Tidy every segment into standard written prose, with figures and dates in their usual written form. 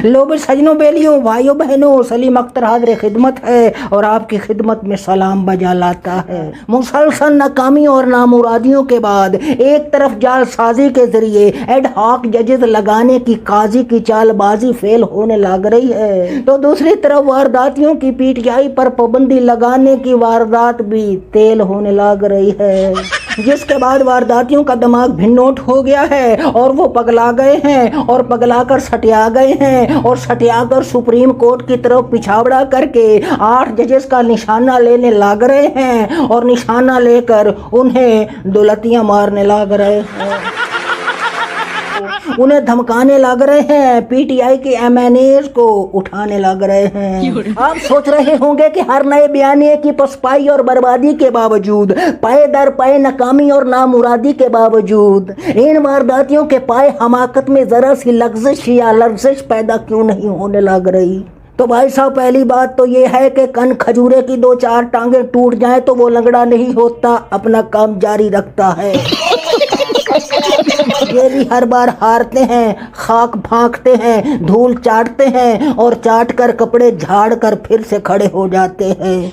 लो भी सजनों बेलियों भाइयों बहनों, सलीम अख्तर हाजिर खिदमत है और आपकी खिदमत में सलाम बजा लाता है। मुसलसल नाकामी और नामुरादियों के बाद एक तरफ जालसाजी के जरिए एड हॉक जजेस लगाने की काजी की चालबाजी फेल होने लग रही है, तो दूसरी तरफ वारदातियों की पीटीआई पर पाबंदी लगाने की वारदात भी तेल होने लग रही है, जिसके बाद वारदातियों का दिमाग भिन्नोट हो गया है और वो पगला गए हैं और पगलाकर सटिया गए हैं और सटियाकर सुप्रीम कोर्ट की तरफ पिछावड़ा करके 8 जजेस का निशाना लेने लग रहे हैं और निशाना लेकर उन्हें दुलतियां मारने लग रहे हैं, उन्हें धमकाने लग रहे हैं, पीटीआई के एमएनएस को उठाने लग रहे हैं। आप सोच रहे होंगे कि हर नए बयानिए की पसपाई और बर्बादी के बावजूद, पाए दर पाए नाकामी और नामुरादी के बावजूद इन वारदातियों के पाए हमाकत में जरा सी लग्जिश या लर्जिश पैदा क्यों नहीं होने लग रही? तो भाई साहब, पहली बात तो ये है कि कन खजूरे की 2-4 टांगे टूट जाए तो वो लंगड़ा नहीं होता, अपना काम जारी रखता है। ये भी हर बार हारते हैं, खाक फांकते हैं, धूल चाटते हैं और चाट कर कपड़े झाड़ कर फिर से खड़े हो जाते हैं।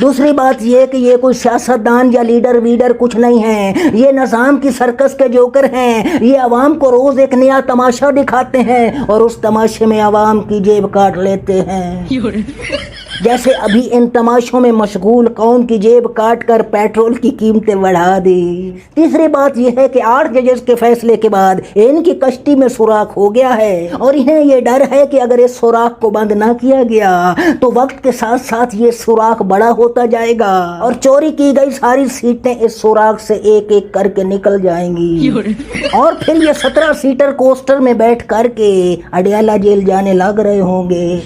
दूसरी बात ये कि ये कोई सियासतदान या लीडर वीडर कुछ नहीं है, ये निज़ाम की सर्कस के जोकर हैं। ये आवाम को रोज एक नया तमाशा दिखाते हैं और उस तमाशे में आवाम की जेब काट लेते हैं। जैसे अभी इन तमाशों में मशगूल कौम की जेब काट कर पेट्रोल की कीमतें बढ़ा दी। तीसरी बात यह है कि 8 जजेस के फैसले के बाद इनकी कश्ती में सुराख हो गया है और इन्हें ये डर है कि अगर इस सुराख को बंद ना किया गया तो वक्त के साथ साथ ये सुराख बड़ा होता जाएगा और चोरी की गई सारी सीटें इस सुराख से एक एक करके निकल जाएंगी और फिर ये 17 सीटर कोस्टर में बैठ करके अडयाला जेल जाने लग रहे होंगे।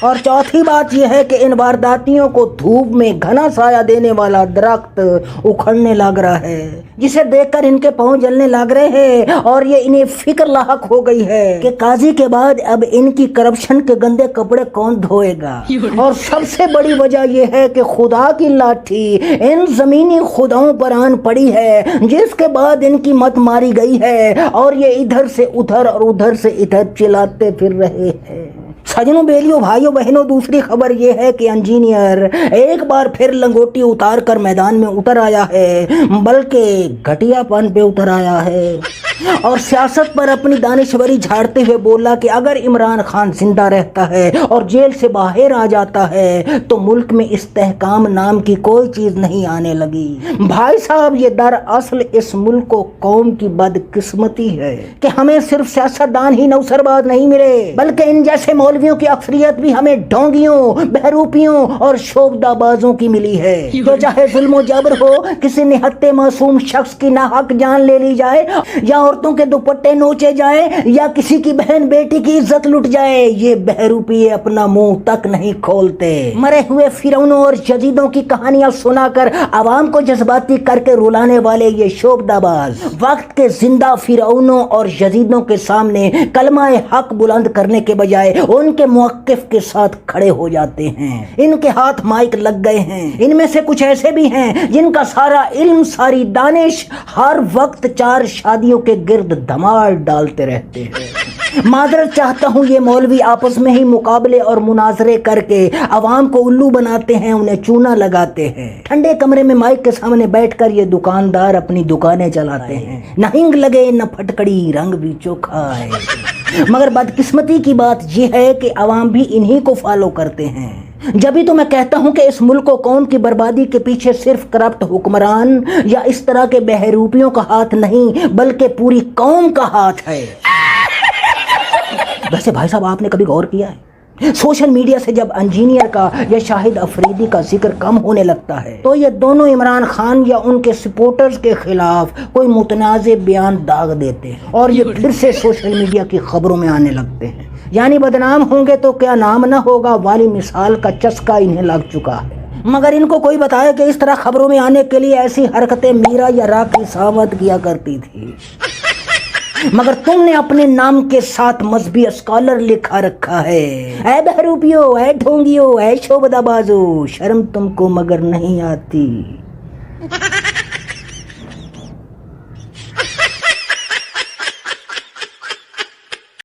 और चौथी बात यह है कि इन वारदातियों को धूप में घना साया देने वाला दरख्त उखड़ने लग रहा है, जिसे देखकर इनके पांव जलने लग रहे हैं और ये इन्हें फिक्र लाहक हो गई है कि काजी के बाद अब इनकी करप्शन के गंदे कपड़े कौन धोएगा। और सबसे बड़ी वजह यह है कि खुदा की लाठी इन जमीनी खुदाओं पर आन पड़ी है, जिसके बाद इनकी मत मारी गई है और ये इधर से उधर और उधर से इधर चिल्लाते फिर रहे हैं। सजनों बेलियों भाइयों बहनों, दूसरी खबर यह है कि इंजीनियर एक बार फिर लंगोटी उतार कर मैदान में उतर आया है, बल्कि घटियापन पे उतर आया है और सियासत पर अपनी दानिशवरी झाड़ते हुए बोला कि अगर इमरान खान जिंदा रहता है और जेल से बाहर आ जाता है तो मुल्क में इस्तेहकाम नाम की कोई चीज नहीं आने लगी। भाई साहब, ये दरअसल इस मुल्क को कौम की बदकिस्मती है कि हमें सिर्फ सियासतदान ही नौसरबाज नहीं मिले, बल्कि इन जैसे मौलवियों की अक्सरियत भी हमें ढोंगियों, बहरूपियों और शोबदाबाजों की मिली है। तो चाहे जुल्म जबर हो, किसी निहत्ते मासूम शख्स की नाहक जान ले ली जाए या औरतों के दुपट्टे नोचे जाए या किसी की बहन बेटी की इज्जत लुट जाए, ये बहरूपी अपना मुंह तक नहीं खोलते। मरे हुए फिरौनों और यजीदों की कहानियां सुनाकर आवाम को जज्बाती करके रुलाने वाले ये शोबदाबाज वक्त के जिंदा फिरौनों और यजीदों के सामने कलमाए हक बुलंद करने के बजाय उनके मुवक्किफ के साथ खड़े हो जाते हैं। इनके हाथ माइक लग गए हैं। इनमें से कुछ ऐसे भी हैं जिनका सारा इल्म, सारी दानिश हर वक्त 4 शादियों के गिर्द धमाल डालते रहते हैं। मादरत चाहता हूँ, ये मौलवी आपस में ही मुकाबले और मुनाजरे करके अवाम को उल्लू बनाते हैं, उन्हें चूना लगाते हैं। ठंडे कमरे में माइक के सामने बैठकर ये दुकानदार अपनी दुकानें चलाते हैं। न हिंग लगे न फटकड़ी, रंग भी चोखा है। मगर बदकिस्मती की बात यह है कि अवाम भी इन्हीं को फॉलो करते हैं। जब भी तो मैं कहता हूं कि इस मुल्क को कौम की बर्बादी के पीछे सिर्फ करप्ट हुक्मरान या इस तरह के बहरूपियों का हाथ नहीं, बल्कि पूरी कौम का हाथ है। वैसे भाई साहब, आपने कभी गौर किया है, सोशल मीडिया से जब इंजीनियर का या शाहिद अफरीदी का जिक्र कम होने लगता है तो ये दोनों इमरान खान या उनके सपोर्टर्स के खिलाफ कोई मुतनाज़े बयान दाग देते हैं और ये फिर से सोशल मीडिया की खबरों में आने लगते हैं। यानी बदनाम होंगे तो क्या नाम न होगा वाली मिसाल का चस्का इन्हें लग चुका है। मगर इनको कोई बताए कि इस तरह खबरों में आने के लिए ऐसी हरकतें मीरा या राखी सावंत किया करती थी। मगर तुमने अपने नाम के साथ मजहबी स्कॉलर लिखा रखा है। ऐ बहरूपियो, ऐ ढोंगियो, ऐ शोबदाबाजो, शर्म तुमको मगर नहीं आती।